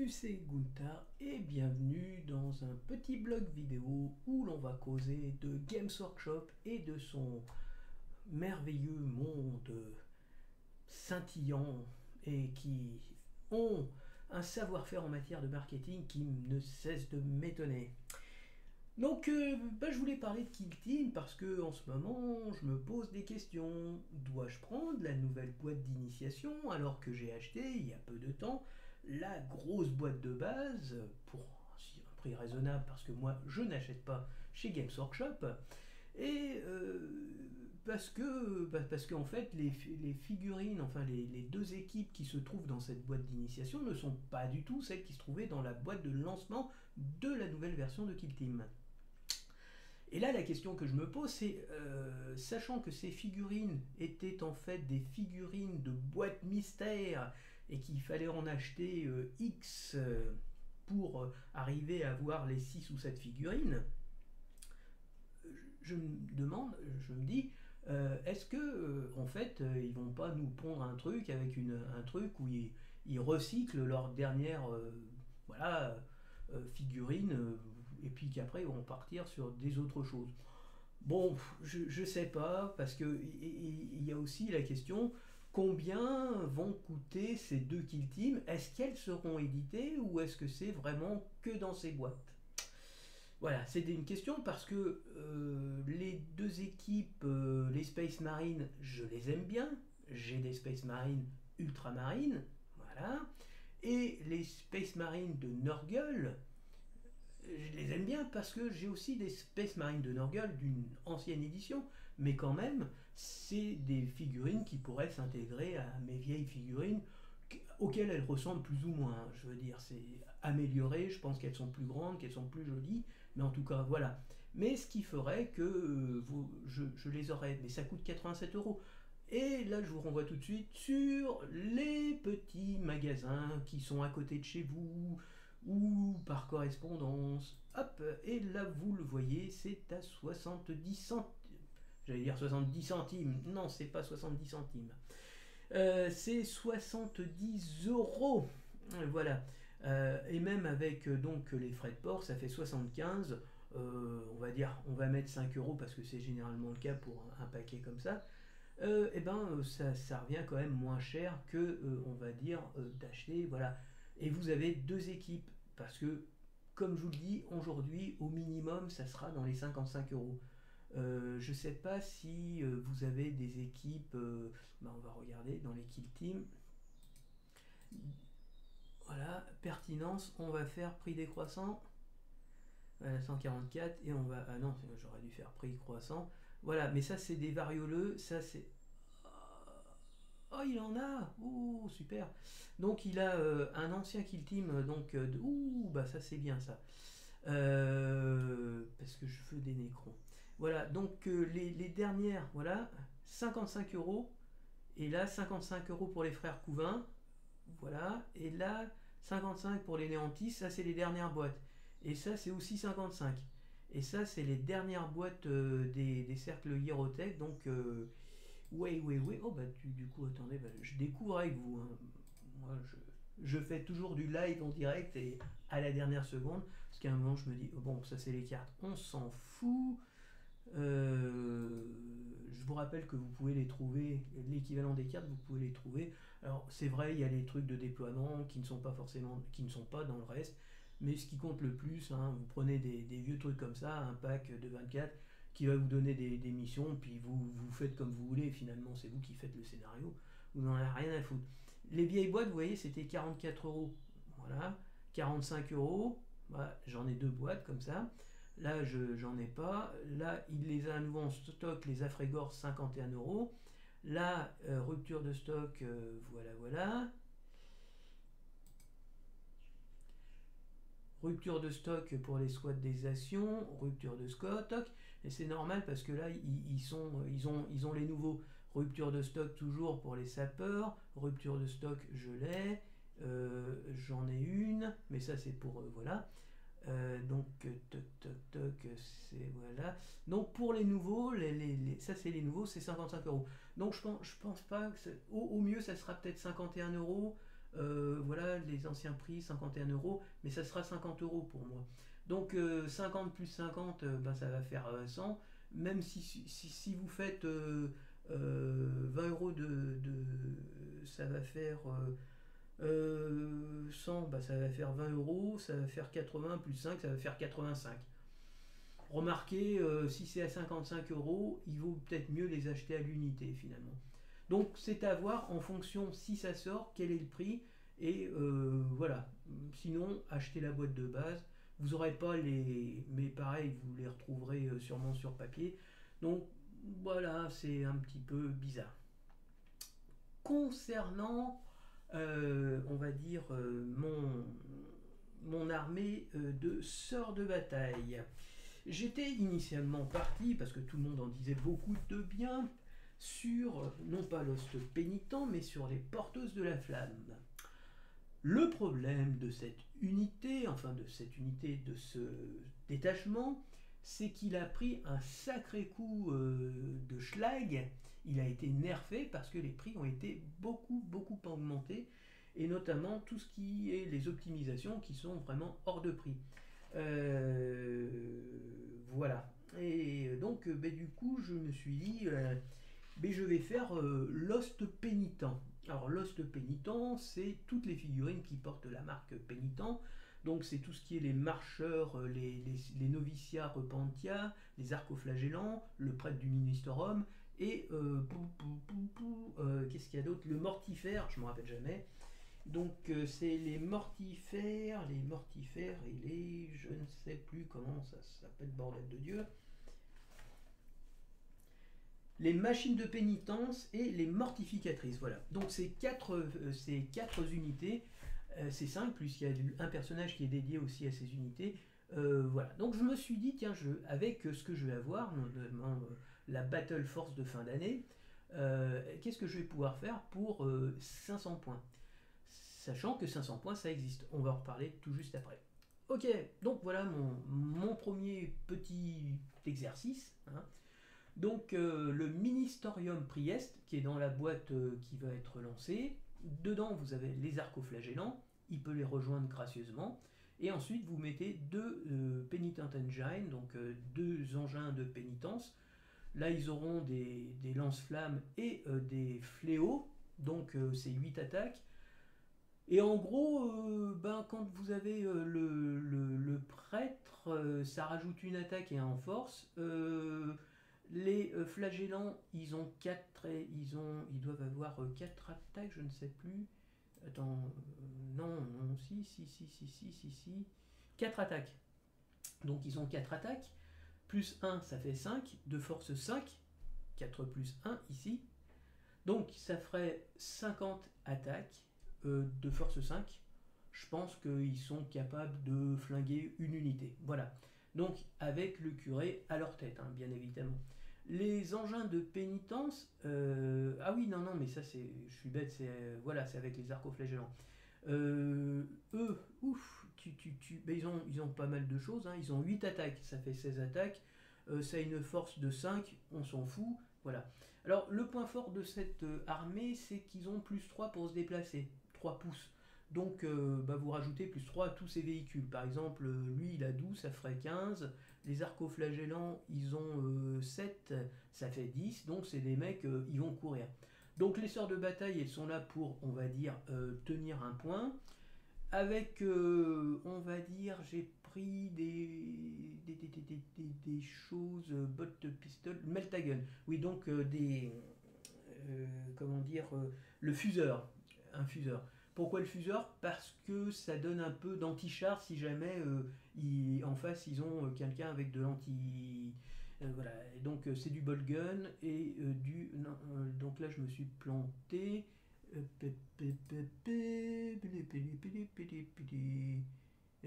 Salut, c'est Gunther et bienvenue dans un petit blog vidéo où l'on va causer de Games Workshop et de son merveilleux monde scintillant et qui ont un savoir-faire en matière de marketing qui ne cesse de m'étonner. Donc, je voulais parler de Kill Team parce que en ce moment, je me pose des questions. Dois-je prendre la nouvelle boîte d'initiation alors que j'ai acheté il y a peu de temps la grosse boîte de base pour un prix raisonnable parce que moi, je n'achète pas chez Games Workshop et parce que en fait, les figurines, enfin les deux équipes qui se trouvent dans cette boîte d'initiation ne sont pas du tout celles qui se trouvaient dans la boîte de lancement de la nouvelle version de Kill Team. Et là, la question que je me pose, c'est, sachant que ces figurines étaient en fait des figurines de boîte mystère et qu'il fallait en acheter X pour arriver à avoir les 6 ou 7 figurines, je me demande, je me dis, est-ce que en fait ils vont pas nous pondre un truc avec un truc où ils recyclent leur dernière voilà, figurine et puis qu'après ils vont partir sur des autres choses. Bon, je sais pas, parce que il y a aussi la question combien vont coûter ces deux Kill Team. Est-ce qu'elles seront éditées ou est-ce que c'est vraiment que dans ces boîtes? Voilà, c'était une question parce que les deux équipes, les Space Marines, je les aime bien. J'ai des Space Marines ultramarines, voilà. Et les Space Marines de Nurgle, je les aime bien parce que j'ai aussi des Space Marines de Nurgle d'une ancienne édition, mais quand même, c'est des figurines qui pourraient s'intégrer à mes vieilles figurines auxquelles elles ressemblent plus ou moins. Je veux dire, c'est amélioré, je pense qu'elles sont plus grandes, qu'elles sont plus jolies, mais en tout cas, voilà. Mais ce qui ferait que je les aurais, mais ça coûte 87 euros. Et là, je vous renvoie tout de suite sur les petits magasins qui sont à côté de chez vous, ou par correspondance. Hop, et là vous le voyez, c'est à 70 centimes. J'allais dire 70 centimes. Non, c'est pas 70 centimes. C'est 70 euros. Voilà. Et même avec donc les frais de port, ça fait 75. On va dire, on va mettre 5 euros parce que c'est généralement le cas pour un paquet comme ça. Et ben ça revient quand même moins cher que on va dire d'acheter, voilà. Et vous avez deux équipes parce que comme je vous le dis aujourd'hui au minimum ça sera dans les 55 euros. Je sais pas si vous avez des équipes, on va regarder dans les Kill Team. Voilà, pertinence, on va faire prix décroissant. Voilà, 144 et on va, ah non, j'aurais dû faire prix croissant. Voilà, mais ça c'est des varioleux, ça c'est, oh, il en a! Ouh, super! Donc, il a un ancien Kill Team, donc, ouh, bah ça c'est bien ça. Parce que je veux des nécrons. Voilà, donc les dernières, voilà, 55 euros. Et là, 55 euros pour les frères Couvin. Voilà, et là, 55 pour les Néantis, ça c'est les dernières boîtes. Et ça c'est aussi 55. Et ça c'est les dernières boîtes des cercles Hierotech, donc ouais, ouais, ouais. Oh, bah, du coup, attendez, bah, je découvre avec vous, hein. Moi, je fais toujours du live en direct et à la dernière seconde. Parce qu'à un moment, je me dis, oh, bon, ça, c'est les cartes, on s'en fout. Je vous rappelle que vous pouvez les trouver, l'équivalent des cartes, vous pouvez les trouver. Alors, c'est vrai, il y a les trucs de déploiement qui ne sont pas forcément, qui ne sont pas dans le reste. Mais ce qui compte le plus, hein, vous prenez des vieux trucs comme ça, un pack de 24 qui va vous donner des missions, puis vous faites comme vous voulez, finalement c'est vous qui faites le scénario, vous n'en avez rien à foutre. Les vieilles boîtes, vous voyez, c'était 44 euros, voilà, 45 euros, bah, j'en ai deux boîtes comme ça, là j'en ai pas, là il les a à nouveau en stock, les Affrégor 51 euros, là rupture de stock, voilà, voilà. Rupture de stock pour les squats des actions, rupture de stock, et c'est normal parce que là ils ont les nouveaux. Rupture de stock toujours pour les sapeurs, rupture de stock je l'ai, j'en ai une, mais ça c'est pour voilà. Donc toc toc toc, c'est voilà. Donc pour les nouveaux, ça c'est les nouveaux, c'est 55 euros. Donc je pense pas que au mieux ça sera peut-être 51 euros. voilà, les anciens prix, 51 €, mais ça sera 50 € pour moi. Donc 50 plus 50, ben, ça va faire 100. Même si vous faites 20 € ça va faire 100, bah, ça va faire 20 €, ça va faire 80 plus 5, ça va faire 85. Remarquez, si c'est à 55 €, il vaut peut-être mieux les acheter à l'unité finalement. Donc c'est à voir en fonction si ça sort, quel est le prix, et voilà. Sinon, achetez la boîte de base. Vous n'aurez pas les... Mais pareil, vous les retrouverez sûrement sur papier. Donc voilà, c'est un petit peu bizarre. Concernant, on va dire, mon armée de sœurs de bataille. J'étais initialement parti, parce que tout le monde en disait beaucoup de bien, sur, non pas l'hoste pénitent, mais sur les porteuses de la flamme. Le problème de cette unité, enfin de cette unité, de ce détachement, c'est qu'il a pris un sacré coup de schlag. Il a été nerfé parce que les prix ont été beaucoup augmentés, et notamment tout ce qui est les optimisations qui sont vraiment hors de prix. Euh, voilà. Et donc, du coup, je me suis dit, je vais faire l'hoste pénitent. Alors, l'hoste pénitent, c'est toutes les figurines qui portent la marque pénitent. Donc, c'est tout ce qui est les marcheurs, les noviciats repentia, les arcoflagellants, le prêtre du Ministerum, et qu'est-ce qu'il y a d'autre? Le mortifère, je ne me rappelle jamais. Donc c'est les mortifères et les... je ne sais plus comment ça s'appelle, bordel de Dieu. Les machines de pénitence et les mortificatrices, voilà. Donc ces quatre unités, c'est 5, plus il y a un personnage qui est dédié aussi à ces unités. Voilà. Donc je me suis dit, tiens, avec ce que je vais avoir, notamment la Battle Force de fin d'année, qu'est-ce que je vais pouvoir faire pour 500 points? Sachant que 500 points, ça existe. On va en reparler tout juste après. Ok, donc voilà mon premier petit exercice. Hein. Donc le Ministerium Priest, qui est dans la boîte qui va être lancée. Dedans, vous avez les arcoflagellants. Il peut les rejoindre gracieusement. Et ensuite, vous mettez deux Penitent Engine, donc deux engins de pénitence. Là, ils auront des lance-flammes et des fléaux. Donc c'est 8 attaques. Et en gros, quand vous avez le prêtre, ça rajoute une attaque et un en force. Les flagellants, ils ont 4 ils doivent avoir 4 attaques, je ne sais plus. Attends, non, si. 4 attaques. Donc ils ont 4 attaques. Plus 1, ça fait 5. De force 5. 4 plus 1 ici. Donc ça ferait 50 attaques de force 5. Je pense qu'ils sont capables de flinguer une unité. Voilà. Donc avec le curé à leur tête, hein, bien évidemment. Les engins de pénitence, ah oui, non, mais ça c'est, je suis bête, voilà, c'est avec les arcoflagellants. Eux, ouf, ils ont pas mal de choses, hein. Ils ont 8 attaques, ça fait 16 attaques, ça a une force de 5, on s'en fout, voilà. Alors le point fort de cette armée, c'est qu'ils ont plus 3 pour se déplacer, 3 pouces. Donc vous rajoutez plus 3 à tous ces véhicules. Par exemple, lui il a 12, ça ferait 15. Les arcoflagellants, ils ont 7, ça fait 10. Donc c'est des mecs, ils vont courir. Donc les sœurs de bataille, elles sont là pour, on va dire, tenir un point. Avec, on va dire, j'ai pris des choses, bottes de pistolet, meltagun. Oui, donc comment dire, le fuseur, un fuseur. Pourquoi le fuseur? Parce que ça donne un peu d'anti-char si jamais en face ils ont quelqu'un avec de l'anti... voilà, et donc c'est du bolt gun et du... Non, donc là je me suis planté.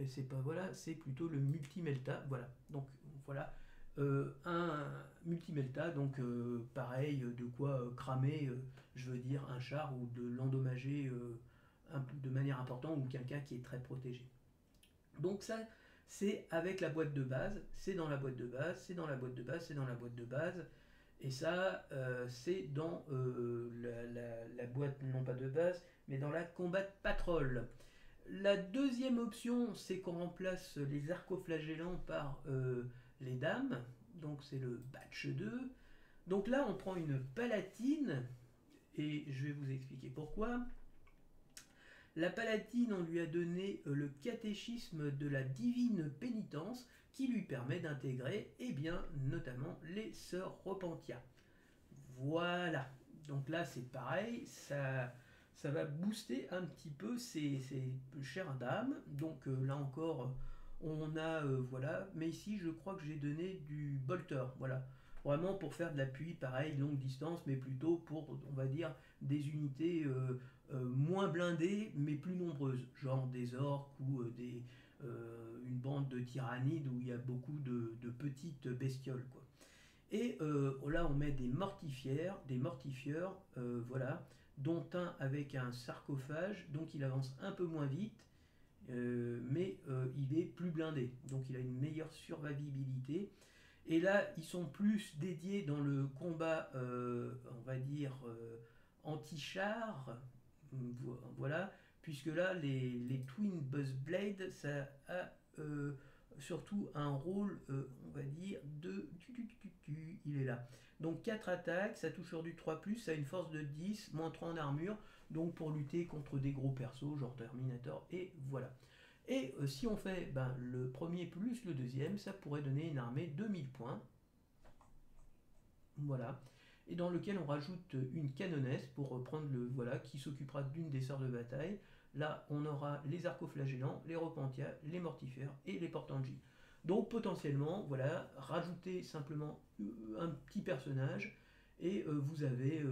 C'est pas voilà, c'est plutôt le multimelta. Voilà, donc voilà. Un multimelta, donc pareil, de quoi cramer, je veux dire, un char ou de l'endommager de manière importante ou quelqu'un qui est très protégé. Donc ça, c'est avec la boîte de base, c'est dans la boîte de base, c'est dans la boîte de base, c'est dans la boîte de base. Et ça, c'est dans la boîte, non pas de base, mais dans la Combat Patrol. La deuxième option, c'est qu'on remplace les arcoflagellants par les dames. Donc c'est le batch 2. Donc là, on prend une palatine, et je vais vous expliquer pourquoi. La palatine, on lui a donné le catéchisme de la divine pénitence qui lui permet d'intégrer, eh bien, notamment les sœurs Repentia. Voilà. Donc là, c'est pareil, ça va booster un petit peu ces chères dames. Donc là encore, on a, voilà. Mais ici, je crois que j'ai donné du bolter, voilà. Vraiment pour faire de l'appui, pareil, longue distance, mais plutôt pour, on va dire, des unités moins blindées, mais plus nombreuses. Genre des orques ou une bande de tyrannides où il y a beaucoup de petites bestioles, quoi. Et là, on met des mortifieurs, voilà, dont un avec un sarcophage, donc il avance un peu moins vite, mais il est plus blindé, donc il a une meilleure survivabilité. Et là, ils sont plus dédiés dans le combat, on va dire, anti-char, voilà, puisque là, les Twin Buzzblade, ça a surtout un rôle, on va dire, de... Il est là. Donc 4 attaques, ça touche sur du 3+, ça a une force de 10, moins 3 en armure, donc pour lutter contre des gros persos, genre Terminator, et voilà. Et si on fait le premier plus le deuxième, ça pourrait donner une armée de 1000 points. Voilà. Et dans lequel on rajoute une canonnesse pour reprendre le voilà qui s'occupera d'une des sœurs de bataille. Là, on aura les arcoflagellants, les repentia, les mortifères et les portangi. Donc potentiellement, voilà, rajoutez simplement un petit personnage et vous avez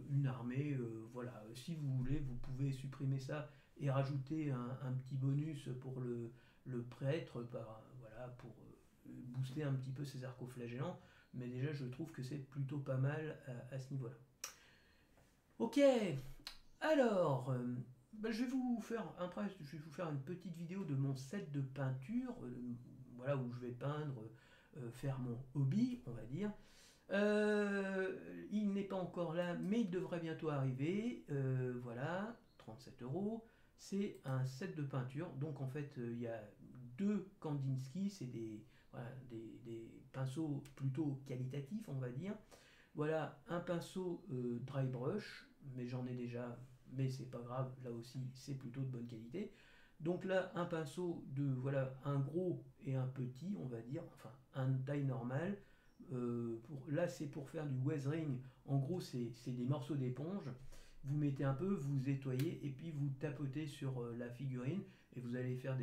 une armée. Voilà, si vous voulez, vous pouvez supprimer ça et rajouter un petit bonus pour le prêtre, voilà, pour booster un petit peu ces arcoflagellants. Mais déjà, je trouve que c'est plutôt pas mal à ce niveau-là. Ok, alors, je vais vous faire une petite vidéo de mon set de peinture, voilà, où je vais peindre, faire mon hobby, on va dire. Il n'est pas encore là, mais il devrait bientôt arriver. Voilà, 37 €. C'est un set de peinture. Donc en fait, il y a deux Kandinsky, c'est voilà, des pinceaux plutôt qualitatifs, on va dire. Voilà, un pinceau dry brush, mais j'en ai déjà, mais c'est pas grave, là aussi c'est plutôt de bonne qualité. Donc là, un pinceau de, voilà, un gros et un petit, on va dire, enfin un taille normale. Là, c'est pour faire du weathering. En gros, c'est des morceaux d'éponge. Vous mettez un peu, vous étoyez et puis vous tapotez sur la figurine et vous allez faire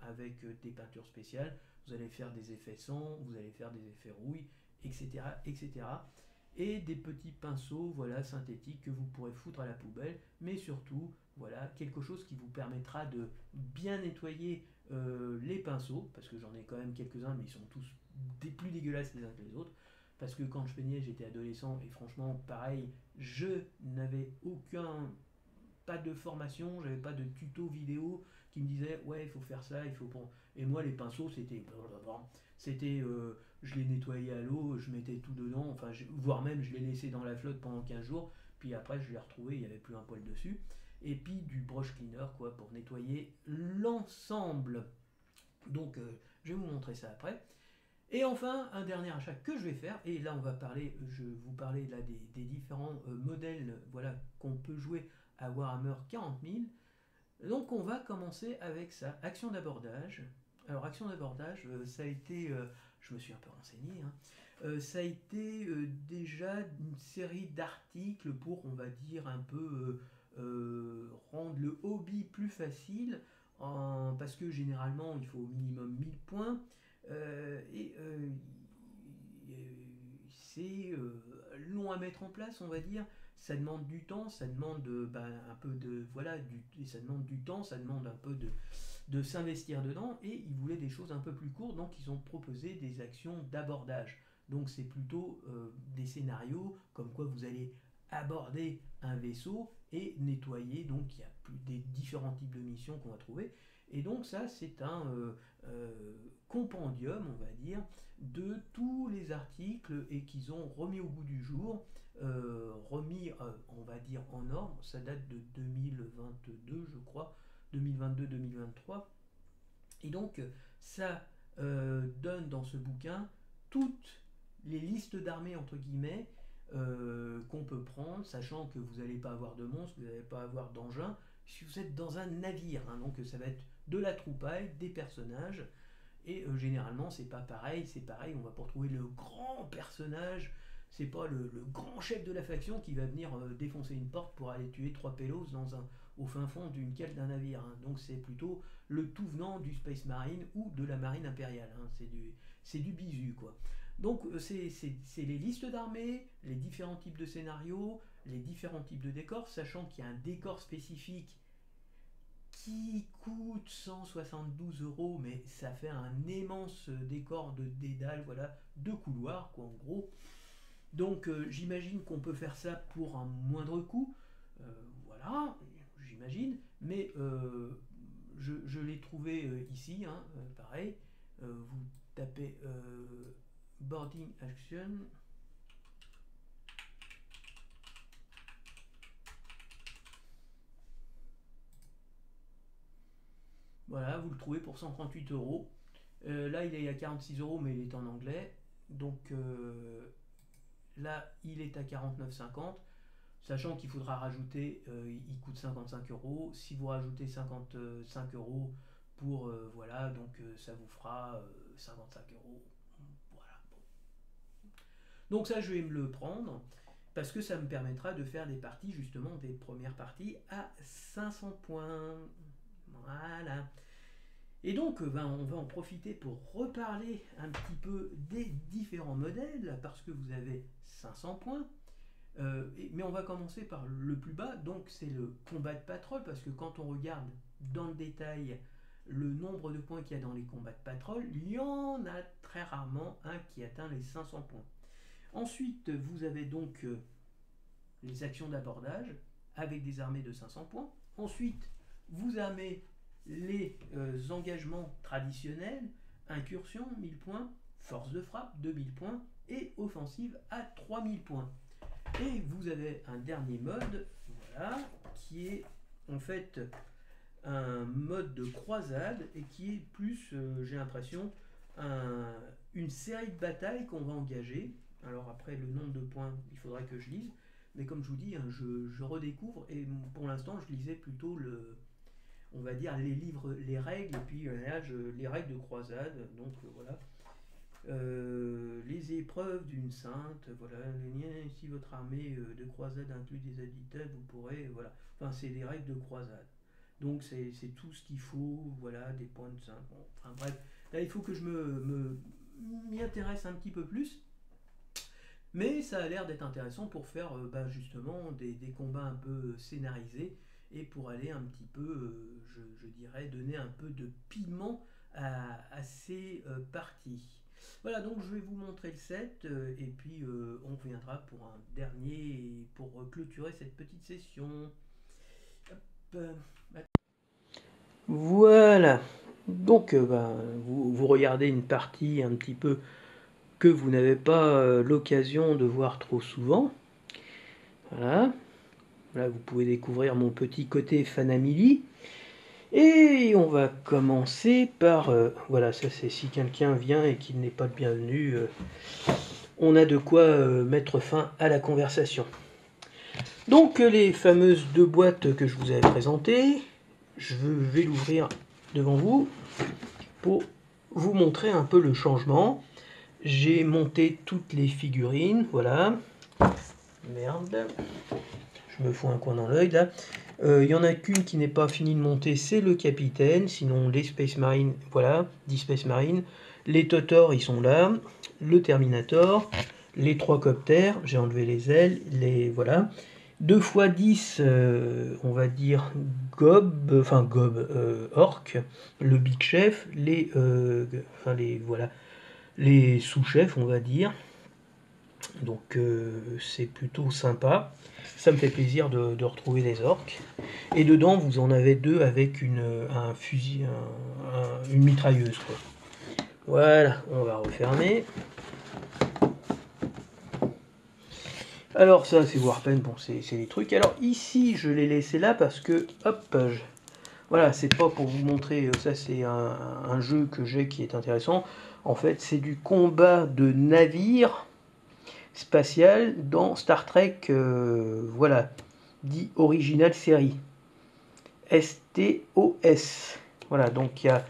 avec des peintures spéciales, vous allez faire des effets sang, vous allez faire des effets rouille, etc., etc. Et des petits pinceaux, voilà, synthétiques que vous pourrez foutre à la poubelle, mais surtout, voilà, quelque chose qui vous permettra de bien nettoyer les pinceaux, parce que j'en ai quand même quelques-uns, mais ils sont tous plus dégueulasses les uns que les autres. Parce que quand je peignais, j'étais adolescent et franchement, pareil, je n'avais pas de formation, j'avais pas de tuto vidéo qui me disait ouais, il faut faire ça, il faut pour. Et moi, les pinceaux, je les nettoyais à l'eau, je mettais tout dedans, enfin, voire même je les laissais dans la flotte pendant 15 jours, puis après je les retrouvais, il n'y avait plus un poil dessus. Et puis du brush cleaner, quoi, pour nettoyer l'ensemble. Donc, je vais vous montrer ça après. Et enfin, un dernier achat que je vais faire, et là on va parler, je vous parler là des différents modèles, voilà, qu'on peut jouer à Warhammer 40 000. Donc on va commencer avec ça, action d'abordage. Alors action d'abordage, ça a été, je me suis un peu renseigné, hein, ça a été déjà une série d'articles pour, on va dire, un peu rendre le hobby plus facile, parce que généralement il faut au minimum 1000 points. Et c'est long à mettre en place, on va dire. Ça demande du temps, ça demande un peu de voilà, ça demande du temps, ça demande un peu de s'investir dedans. Et ils voulaient des choses un peu plus courtes, donc ils ont proposé des actions d'abordage. Donc c'est plutôt des scénarios comme quoi vous allez aborder un vaisseau et nettoyer. Donc il y a des différents types de missions qu'on va trouver. Et donc ça, c'est un compendium, on va dire, de tous les articles et qu'ils ont remis au goût du jour, remis, on va dire, en norme. Ça date de 2022, je crois, 2022-2023. Et donc, ça donne dans ce bouquin toutes les listes d'armées, entre guillemets, qu'on peut prendre, sachant que vous n'allez pas avoir de monstres, vous n'allez pas avoir d'engins, si vous êtes dans un navire. Hein, donc, ça va être de la troupaille, des personnages, et généralement, c'est pas pareil, c'est pareil, on va pour trouver le grand personnage, c'est pas le grand chef de la faction qui va venir défoncer une porte pour aller tuer trois pélos au fin fond d'une cale d'un navire. Hein. Donc c'est plutôt le tout venant du Space Marine ou de la Marine impériale. Hein. C'est du bisu, quoi. Donc c'est les listes d'armées, les différents types de scénarios, les différents types de décors, sachant qu'il y a un décor spécifique qui coûte 172 euros, mais ça fait un immense décor de dédale, voilà, de couloirs, quoi, en gros. Donc j'imagine qu'on peut faire ça pour un moindre coût, voilà, j'imagine, mais je l'ai trouvé ici, hein, pareil, vous tapez boarding action. Voilà, vous le trouvez pour 138 euros. Là, il est à 46 euros, mais il est en anglais. Donc là, il est à 49,50. Sachant qu'il faudra rajouter, il coûte 55 euros. Si vous rajoutez 55 euros pour, voilà, donc ça vous fera 55 euros. Voilà. Donc ça, je vais me le prendre parce que ça me permettra de faire des parties, justement, des premières parties à 500 points. Voilà. Et donc, on va en profiter pour reparler un petit peu des différents modèles, parce que vous avez 500 points. Mais on va commencer par le plus bas, donc c'est le combat de patrol, parce que quand on regarde dans le détail le nombre de points qu'il y a dans les combats de patrol, il y en a très rarement un qui atteint les 500 points. Ensuite, vous avez donc les actions d'abordage, avec des armées de 500 points. Ensuite, vous avez les engagements traditionnels, incursion 1000 points, force de frappe 2000 points et offensive à 3000 points. Et vous avez un dernier mode, voilà, qui est en fait un mode de croisade et qui est plus, j'ai l'impression, une série de batailles qu'on va engager. Alors après, le nombre de points, il faudra que je lise. Mais comme je vous dis, hein, je redécouvre et pour l'instant, je lisais plutôt on va dire les livres, les règles, et puis là, les règles de croisade. Donc voilà. Les épreuves d'une sainte, voilà, si votre armée de croisade inclut des habitants, vous pourrez, voilà, enfin c'est des règles de croisade. Donc c'est tout ce qu'il faut, voilà, des points de sainte. Bon, enfin bref, là il faut que je m'y intéresse un petit peu plus. Mais ça a l'air d'être intéressant pour faire justement des combats un peu scénarisés et pour aller un petit peu, je dirais, donner un peu de piment à ces parties. Voilà, donc je vais vous montrer le set et puis on reviendra pour un dernier, pour clôturer cette petite session. Hop, voilà, donc vous regardez une partie un petit peu que vous n'avez pas l'occasion de voir trop souvent. Voilà. Là, vous pouvez découvrir mon petit côté Fanamili. Et on va commencer par... voilà, ça c'est si quelqu'un vient et qu'il n'est pas le bienvenu, on a de quoi mettre fin à la conversation. Donc les fameuses deux boîtes que je vous avais présentées, je vais l'ouvrir devant vous pour vous montrer un peu le changement. J'ai monté toutes les figurines, voilà. Merde. Je me fous un coin dans l'œil là. Il y en a qu'une qui n'est pas finie de monter, c'est le capitaine. Sinon les Space Marine, voilà, 10 Space Marine. Les Totor, ils sont là. Le Terminator. Les trois coptères, j'ai enlevé les ailes, voilà. 2 x 10, on va dire Gob, Orc, le Big Chef, voilà, les sous-chefs, on va dire. Donc c'est plutôt sympa. Ça me fait plaisir de retrouver les orques. Et dedans, vous en avez deux avec un fusil, une mitrailleuse, quoi. Voilà, on va refermer. Alors ça, c'est Warpen, bon, c'est les trucs. Alors ici, je l'ai laissé là parce que, hop, voilà, c'est pas pour vous montrer, ça c'est un jeu que j'ai qui est intéressant. En fait, c'est du combat de navire spatial dans Star Trek, voilà, dit Original Série. STOS. Voilà, donc il y a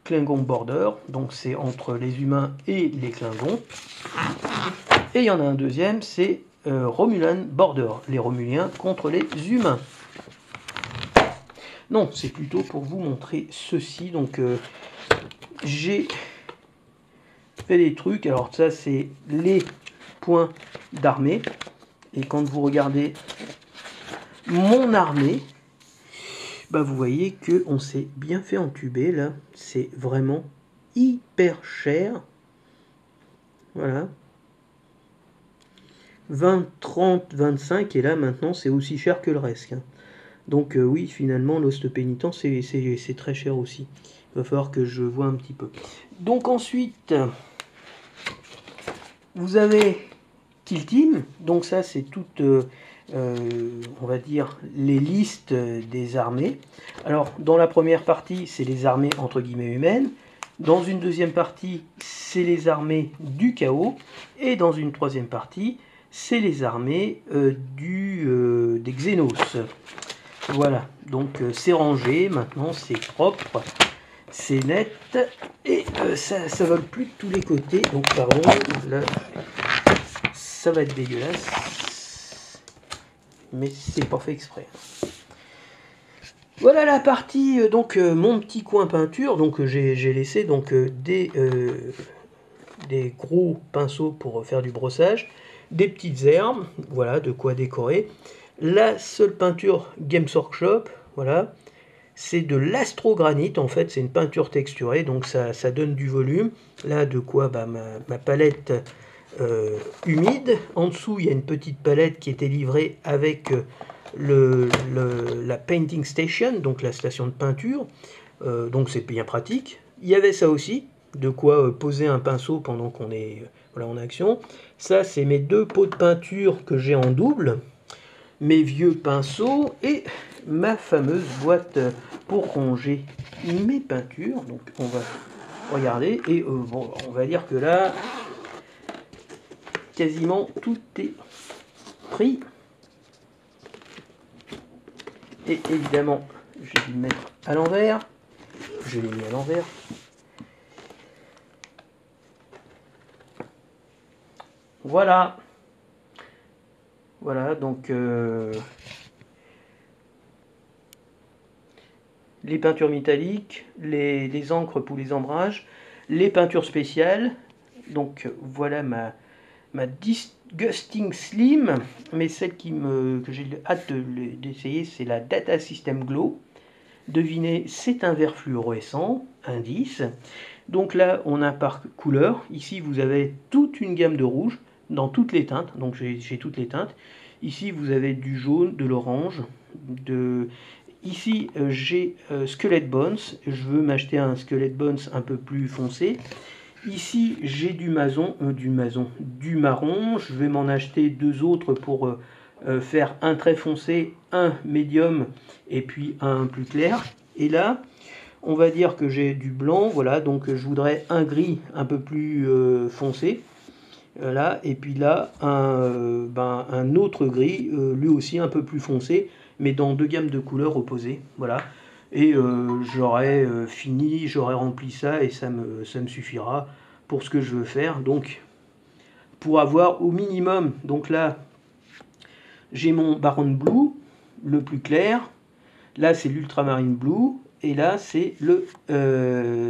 Klingon Border, donc c'est entre les humains et les Klingons. Et il y en a un deuxième, c'est Romulan Border, les Romuliens contre les humains. Non, c'est plutôt pour vous montrer ceci. Donc j'ai fait des trucs. Alors ça, c'est les points d'armée. Et quand vous regardez mon armée, bah vous voyez que on s'est bien fait entuber là. C'est vraiment hyper cher. Voilà. 20, 30, 25 et là maintenant c'est aussi cher que le reste. Hein. Donc oui, finalement, l'host pénitent, c'est très cher aussi. Il va falloir que je vois un petit peu. Donc ensuite, vous avez Kill Team. Donc ça, c'est toutes, on va dire, les listes des armées. Alors, dans la première partie, c'est les armées entre guillemets humaines. Dans une deuxième partie, c'est les armées du chaos. Et dans une troisième partie, c'est les armées des Xénos. Voilà, donc c'est rangé, maintenant c'est propre, c'est net, et ça vole plus de tous les côtés, donc pardon, là, ça va être dégueulasse, mais c'est pas fait exprès. Voilà la partie, donc mon petit coin peinture, donc j'ai laissé donc des gros pinceaux pour faire du brossage, des petites herbes, voilà, de quoi décorer. La seule peinture Games Workshop, voilà, c'est de l'astrogranite, en fait, c'est une peinture texturée, donc ça donne du volume. Là, de quoi bah, ma palette humide. En dessous, il y a une petite palette qui était livrée avec la Painting Station, donc la station de peinture, donc c'est bien pratique. Il y avait ça aussi, de quoi poser un pinceau pendant qu'on est voilà, en action. Ça, c'est mes deux pots de peinture que j'ai en double. Mes vieux pinceaux et ma fameuse boîte pour ranger mes peintures. Donc on va regarder et bon, on va dire que là quasiment tout est pris. Et évidemment, je vais le mettre à l'envers. Je l'ai mis à l'envers. Voilà. Voilà, donc les peintures métalliques, les encres pour les ombrages, les peintures spéciales. Donc voilà ma Disgusting Slim, mais celle que j'ai hâte d'essayer, c'est la Data System Glow. Devinez, c'est un vert fluorescent, indice. Donc là, on a par couleur. Ici, vous avez toute une gamme de rouge dans toutes les teintes. Donc j'ai toutes les teintes. Ici, vous avez du jaune, de l'orange. Ici, j'ai Skeleton Bones. Je veux m'acheter un Skeleton Bones un peu plus foncé. Ici, j'ai du marron. Je vais m'en acheter deux autres pour faire un très foncé, un médium et puis un plus clair. Et là, on va dire que j'ai du blanc, voilà, donc je voudrais un gris un peu plus foncé. Là, et puis là, un autre gris, lui aussi un peu plus foncé, mais dans deux gammes de couleurs opposées. Voilà. Et j'aurai fini, j'aurai rempli ça et ça me suffira pour ce que je veux faire. Donc, pour avoir au minimum, donc là, j'ai mon Baron Blue, le plus clair. Là, c'est l'Ultramarine Blue. Et là, c'est le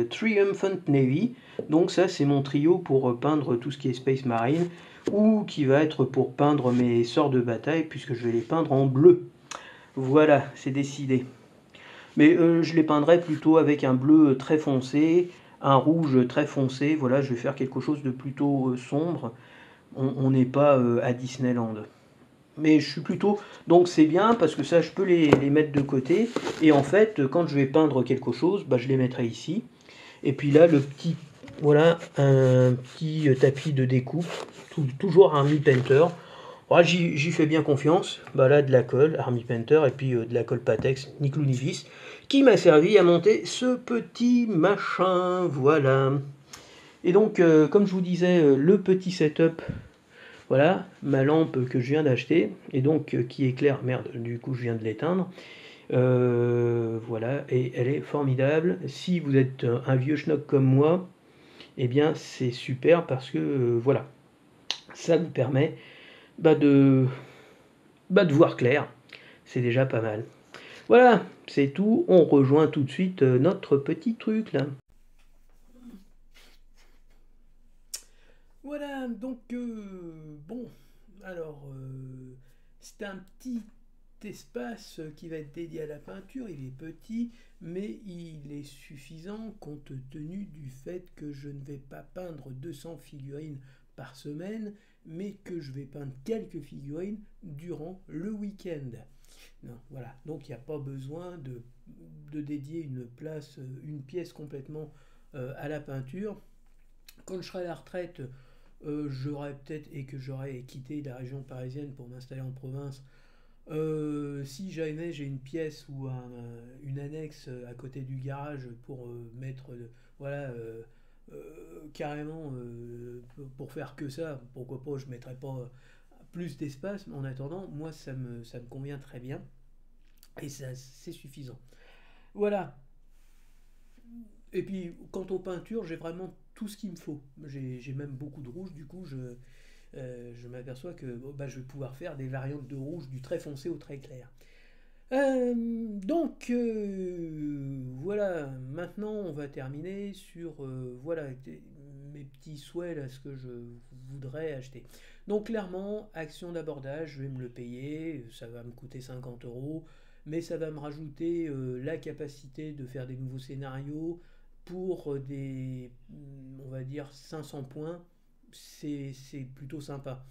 Triumphant Navy. Donc ça, c'est mon trio pour peindre tout ce qui est Space Marine. Ou qui va être pour peindre mes sorts de bataille, puisque je vais les peindre en bleu. Voilà, c'est décidé. Mais je les peindrai plutôt avec un bleu très foncé, un rouge très foncé. Voilà, je vais faire quelque chose de plutôt sombre. On n'est pas à Disneyland. Mais je suis plutôt... Donc c'est bien parce que ça, je peux les mettre de côté. Et en fait, quand je vais peindre quelque chose, bah, je les mettrai ici. Et puis là, le petit... Voilà, un petit tapis de découpe. Toujours Army Painter. Ouais, j'y fais bien confiance. Bah là, de la colle, Army Painter, et puis de la colle Patex, ni clou ni vis, qui m'a servi à monter ce petit machin. Voilà. Et donc, comme je vous disais, le petit setup, voilà, ma lampe que je viens d'acheter, et donc qui éclaire, merde, du coup je viens de l'éteindre. Voilà, et elle est formidable. Si vous êtes un vieux schnock comme moi, eh bien c'est super parce que voilà, ça vous permet bah, de voir clair. C'est déjà pas mal. Voilà, c'est tout. On rejoint tout de suite notre petit truc là. Voilà, donc bon, alors c'est un petit espace qui va être dédié à la peinture. Il est petit, mais il est suffisant compte tenu du fait que je ne vais pas peindre 200 figurines par semaine, mais que je vais peindre quelques figurines durant le week-end. Non, voilà, donc il n'y a pas besoin de dédier une place, une pièce complètement à la peinture. Quand je serai à la retraite, j'aurais peut-être et que j'aurais quitté la région parisienne pour m'installer en province. Si jamais j'ai une pièce ou une annexe à côté du garage pour mettre, voilà, carrément pour faire que ça, pourquoi pas, je ne mettrai pas plus d'espace, mais en attendant, moi ça me convient très bien et ça, c'est suffisant. Voilà. Et puis, quant aux peintures, j'ai vraiment tout ce qu'il me faut. J'ai même beaucoup de rouge, du coup, je m'aperçois que bon, bah, je vais pouvoir faire des variantes de rouge du très foncé au très clair. Donc, voilà, maintenant on va terminer sur voilà, mes petits souhaits, là, ce que je voudrais acheter. Donc, clairement, action d'abordage, je vais me le payer, ça va me coûter 50 euros, mais ça va me rajouter la capacité de faire des nouveaux scénarios pour on va dire, 500 points. C'est plutôt sympa.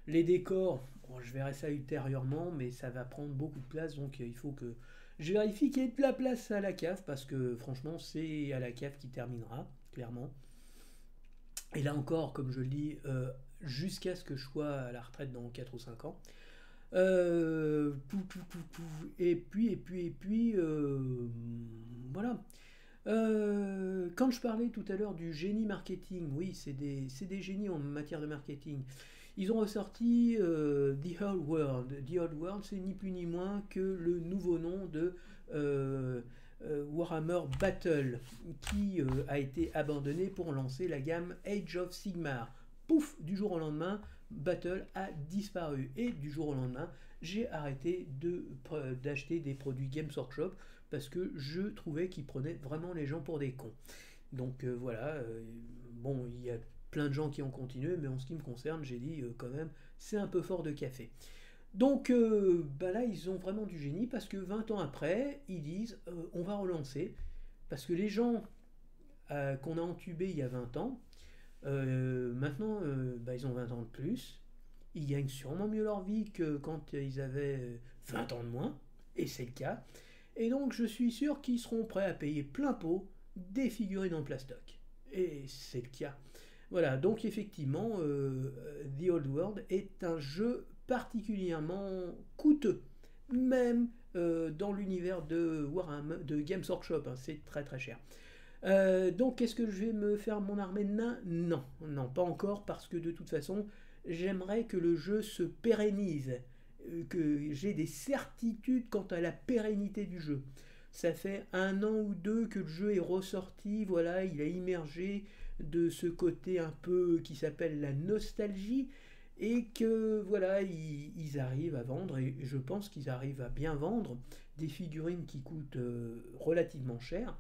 Les décors, bon, je verrai ça ultérieurement, mais ça va prendre beaucoup de place, donc il faut que je vérifie qu'il y ait de la place à la cave, parce que franchement, c'est à la cave qui terminera, clairement. Et là encore, comme je le dis, jusqu'à ce que je sois à la retraite dans 4 ou 5 ans. Et puis, voilà. Quand je parlais tout à l'heure du génie marketing, oui, c'est des génies en matière de marketing. Ils ont ressorti The Old World. The Old World, c'est ni plus ni moins que le nouveau nom de euh, Warhammer Battle, qui a été abandonné pour lancer la gamme Age of Sigmar. Pouf, du jour au lendemain, Battle a disparu. Et du jour au lendemain, j'ai arrêté d'acheter des produits Games Workshop parce que je trouvais qu'ils prenaient vraiment les gens pour des cons. Donc voilà, bon, il y a plein de gens qui ont continué, mais en ce qui me concerne, j'ai dit quand même, c'est un peu fort de café. Donc bah là, ils ont vraiment du génie parce que 20 ans après, ils disent on va relancer. Parce que les gens qu'on a entubés il y a 20 ans, maintenant, bah, ils ont 20 ans de plus. Ils gagnent sûrement mieux leur vie que quand ils avaient 20 ans de moins, et c'est le cas. Et donc je suis sûr qu'ils seront prêts à payer plein pot des figurines en plastoc. Et c'est le cas. Voilà, donc effectivement, The Old World est un jeu particulièrement coûteux, même dans l'univers de Warhammer, de Games Workshop, hein, c'est très très cher. Donc est-ce que je vais me faire mon armée de nains? Non, non, pas encore, parce que de toute façon, j'aimerais que le jeu se pérennise, que j'ai des certitudes quant à la pérennité du jeu. Ça fait 1 an ou 2 que le jeu est ressorti, voilà, il a immergé de ce côté un peu qui s'appelle la nostalgie, et que voilà, ils arrivent à vendre, et je pense qu'ils arrivent à bien vendre des figurines qui coûtent relativement cher.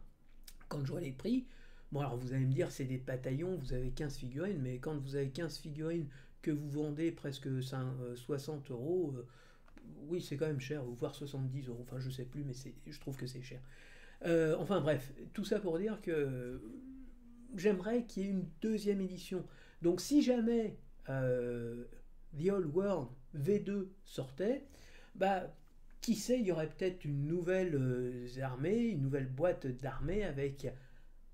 Quand je vois les prix, bon alors vous allez me dire c'est des bataillons, vous avez 15 figurines, mais quand vous avez 15 figurines que vous vendez presque 60 euros, oui c'est quand même cher, voire 70 euros, enfin je sais plus, mais je trouve que c'est cher. Enfin bref, tout ça pour dire que j'aimerais qu'il y ait une deuxième édition. Donc si jamais euh, The Old World V2 sortait, bah, qui sait, il y aurait peut-être une nouvelle armée, une nouvelle boîte d'armée avec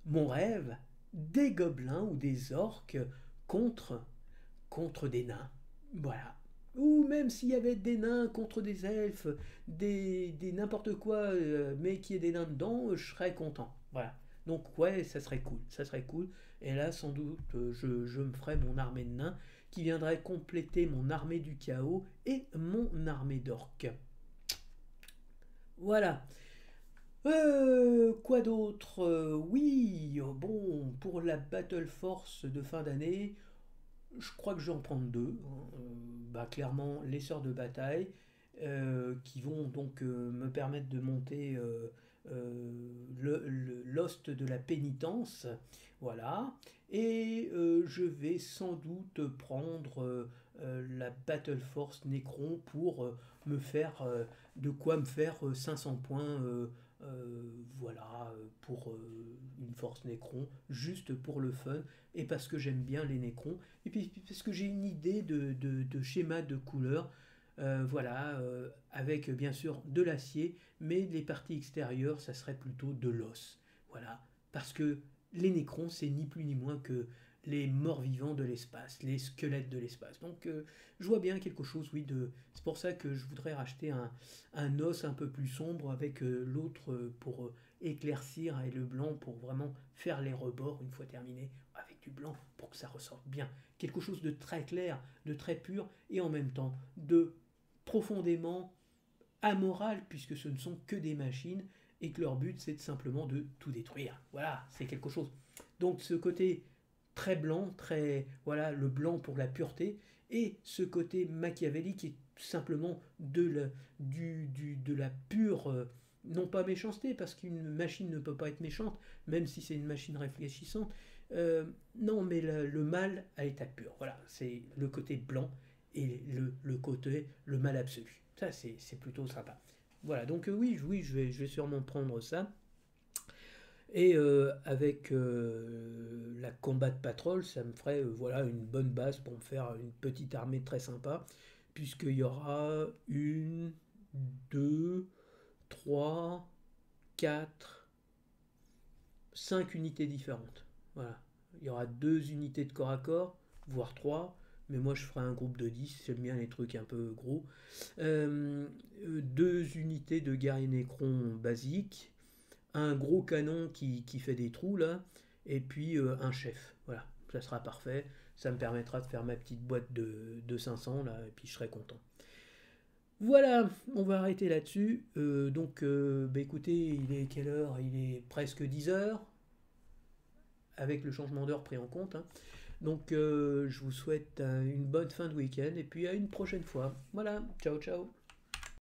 mon rêve, des gobelins ou des orques contre, contre des nains. Voilà. Ou même s'il y avait des nains contre des elfes, des n'importe quoi, mais qu'il y ait des nains dedans, je serais content. Voilà. Donc ouais, ça serait cool, ça serait cool. Et là, sans doute, je me ferais mon armée de nains qui viendrait compléter mon armée du chaos et mon armée d'orques. Voilà. Quoi d'autre? Oui, bon, pour la Battle Force de fin d'année, je crois que je vais en prendre deux, hein. Bah, clairement, les sœurs de bataille, qui vont donc me permettre de monter l'ost de la pénitence. Voilà. Et je vais sans doute prendre la Battle Force Necron pour me faire de quoi me faire 500 points. Voilà, pour une force Necron, juste pour le fun, et parce que j'aime bien les Necrons, et puis parce que j'ai une idée de schéma de couleur, voilà, avec bien sûr de l'acier, mais les parties extérieures, ça serait plutôt de l'os. Voilà, parce que les Nécrons, c'est ni plus ni moins que les morts-vivants de l'espace, les squelettes de l'espace. Donc je vois bien quelque chose, oui, de... C'est pour ça que je voudrais racheter un os un peu plus sombre avec l'autre pour éclaircir et le blanc pour vraiment faire les rebords une fois terminé avec du blanc pour que ça ressorte bien. Quelque chose de très clair, de très pur et en même temps de profondément amoral puisque ce ne sont que des machines et que leur but c'est simplement de tout détruire. Voilà, c'est quelque chose. Donc ce côté très blanc, très voilà, le blanc pour la pureté et ce côté machiavélique est simplement de la pure non pas méchanceté parce qu'une machine ne peut pas être méchante même si c'est une machine réfléchissante. Non mais le mal à état pur. Voilà, c'est le côté blanc et le côté le mal absolu. Ça, c'est plutôt sympa. Voilà, donc oui, oui je vais sûrement prendre ça. Et avec la combat de patrol, ça me ferait voilà, une bonne base pour me faire une petite armée très sympa, puisqu'il y aura une, deux, trois, quatre, cinq unités différentes. Voilà. Il y aura deux unités de corps à corps, voire trois, mais moi je ferai un groupe de 10, j'aime bien les trucs un peu gros. Deux unités de guerrier nécron basiques, un gros canon qui fait des trous là, et puis un chef. Voilà, ça sera parfait. Ça me permettra de faire ma petite boîte de 500 là, et puis je serai content. Voilà, on va arrêter là-dessus. Donc, bah, écoutez, il est quelle heure? Il est presque 10 heures, avec le changement d'heure pris en compte, hein. Donc, je vous souhaite une bonne fin de week-end, et puis à une prochaine fois. Voilà, ciao ciao.